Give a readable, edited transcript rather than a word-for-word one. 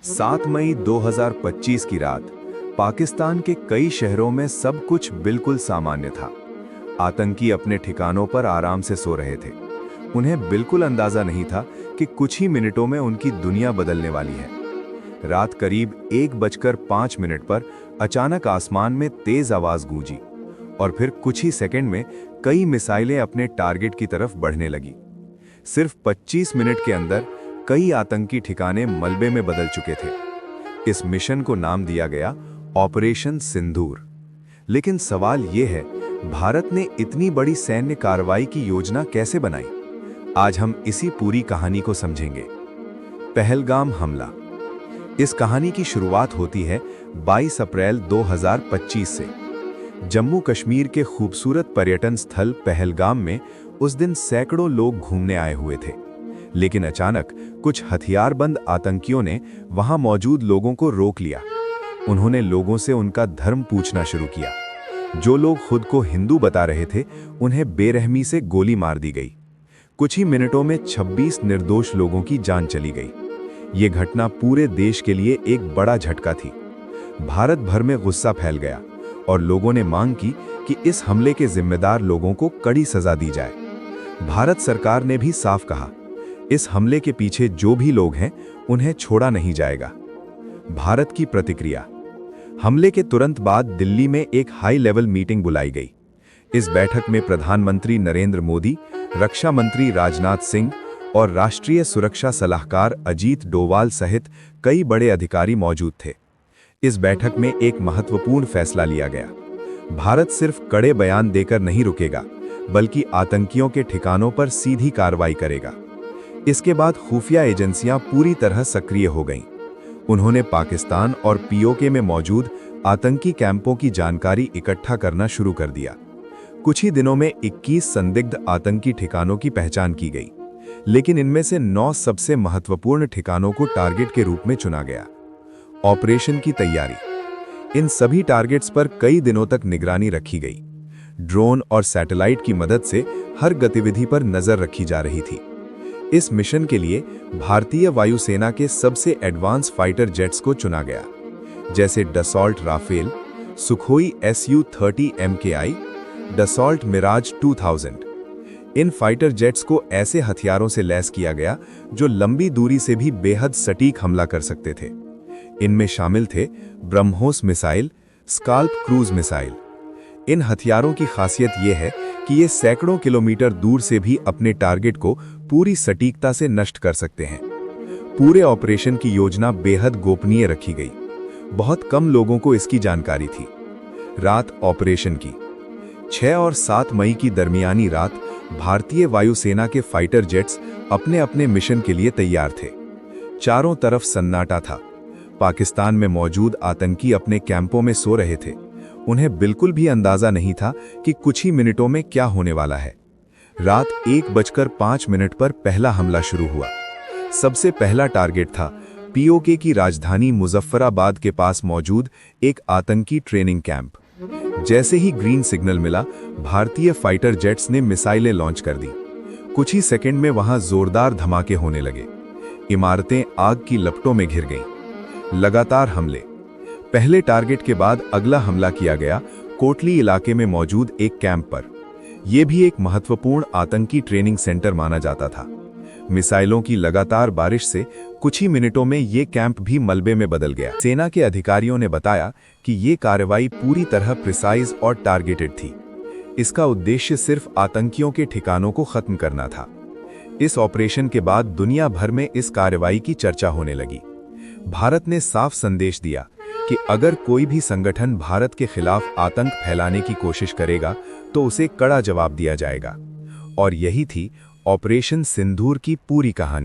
7 मई 2025 की रात पाकिस्तान के कई शहरों में सब कुछ बिल्कुल सामान्य था। आतंकी अपने ठिकानों पर आराम से सो रहे थे। उन्हें बिल्कुल अंदाजा नहीं था कि कुछ ही मिनटों में उनकी दुनिया बदलने वाली है। रात करीब 1:05 पर अचानक आसमान में तेज आवाज गूंजी और फिर कुछ ही सेकंड में कई मिसाइलें अपने टारगेट की तरफ बढ़ने लगी। सिर्फ 25 मिनट के अंदर कई आतंकी ठिकाने मलबे में बदल चुके थे। इस मिशन को नाम दिया गया ऑपरेशन सिंदूर। लेकिन सवाल यह है, भारत ने इतनी बड़ी सैन्य कार्रवाई की योजना कैसे बनाई? आज हम इसी पूरी कहानी को समझेंगे। पहलगाम हमला। इस कहानी की शुरुआत होती है 22 अप्रैल 2025 से। जम्मू कश्मीर के खूबसूरत पर्यटन स्थल पहलगाम में उस दिन सैकड़ों लोग घूमने आए हुए थे। लेकिन अचानक कुछ हथियारबंद आतंकियों ने वहां मौजूद लोगों को रोक लिया। उन्होंने लोगों से उनका धर्म पूछना शुरू किया। जो लोग खुद को हिंदू बता रहे थे, उन्हें बेरहमी से गोली मार दी गई। कुछ ही मिनटों में 26 निर्दोष लोगों की जान चली गई। ये घटना पूरे देश के लिए एक बड़ा झटका थी। भारत भर में गुस्सा फैल गया और लोगों ने मांग की कि इस हमले के जिम्मेदार लोगों को कड़ी सजा दी जाए। भारत सरकार ने भी साफ कहा, इस हमले के पीछे जो भी लोग हैं, उन्हें छोड़ा नहीं जाएगा। भारत की प्रतिक्रिया। हमले के तुरंत बाद दिल्ली में एक हाई लेवल मीटिंग बुलाई गई। इस बैठक में प्रधानमंत्री नरेंद्र मोदी, रक्षा मंत्री राजनाथ सिंह और राष्ट्रीय सुरक्षा सलाहकार अजीत डोवाल सहित कई बड़े अधिकारी मौजूद थे। इस बैठक में एक महत्वपूर्ण फैसला लिया गया। भारत सिर्फ कड़े बयान देकर नहीं रुकेगा, बल्कि आतंकियों के ठिकानों पर सीधी कार्रवाई करेगा। इसके बाद खुफिया एजेंसियां पूरी तरह सक्रिय हो गईं। उन्होंने पाकिस्तान और पीओके में मौजूद आतंकी कैंपों की जानकारी इकट्ठा करना शुरू कर दिया। कुछ ही दिनों में 21 संदिग्ध आतंकी ठिकानों की पहचान की गई, लेकिन इनमें से 9 सबसे महत्वपूर्ण ठिकानों को टारगेट के रूप में चुना गया। ऑपरेशन की तैयारी। इन सभी टारगेट्स पर कई दिनों तक निगरानी रखी गई। ड्रोन और सैटेलाइट की मदद से हर गतिविधि पर नजर रखी जा रही थी। इस मिशन के लिए भारतीय वायुसेना के सबसे एडवांस फाइटर जेट्स को चुना गया, जैसे Dassault Rafale, Sukhoi Su-30 MKI, Dassault Mirage 2000। इन फाइटर जेट्स को ऐसे हथियारों से लैस किया गया जो लंबी दूरी से भी बेहद सटीक हमला कर सकते थे। इनमें शामिल थे BrahMos missile, Scalp cruise missile. इन हथियारों की खासियत यह है कि ये सैकड़ों किलोमीटर दूर से भी अपने टारगेट को पूरी सटीकता से नष्ट कर सकते हैं। पूरे ऑपरेशन की योजना बेहद गोपनीय रखी गई। बहुत कम लोगों को इसकी जानकारी थी। रात ऑपरेशन की। 6 और 7 मई की दरमियानी रात भारतीय वायुसेना के फाइटर जेट्स अपने अपने मिशन के लिए तैयार थे। चारों तरफ सन्नाटा था। पाकिस्तान में मौजूद आतंकी अपने कैंपों में सो रहे थे। उन्हें बिल्कुल भी अंदाजा नहीं था कि कुछ ही मिनटों में क्या होने वाला है। रात 1:05 पर पहला हमला शुरू हुआ। सबसे पहला टारगेट था पीओके की राजधानी मुजफ्फराबाद के पास मौजूद एक आतंकी ट्रेनिंग कैंप। जैसे ही ग्रीन सिग्नल मिला, भारतीय फाइटर जेट्स ने मिसाइलें लॉन्च कर दी। कुछ ही सेकंड में वहां जोरदार धमाके होने लगे। इमारतें आग की लपटों में घिर गईं। लगातार हमले। पहले टारगेट के बाद अगला हमला किया गया कोटली इलाके में मौजूद एक कैंप पर। यह भी एक महत्वपूर्ण आतंकी ट्रेनिंग सेंटर माना जाता था। मिसाइलों की लगातार बारिश से कुछ ही मिनटों में यह कैंप भी मलबे में बदल गया। सेना के अधिकारियों ने बताया कि यह कार्रवाई पूरी तरह प्रिसाइज और टारगेटेड थी। इसका उद्देश्य सिर्फ आतंकियों के ठिकानों को खत्म करना था। इस ऑपरेशन के बाद दुनिया भर में इस कार्रवाई की चर्चा होने लगी। भारत ने साफ संदेश दिया कि अगर कोई भी संगठन भारत के खिलाफ आतंक फैलाने की कोशिश करेगा तो उसे कड़ा जवाब दिया जाएगा। और यही थी ऑपरेशन सिंदूर की पूरी कहानी।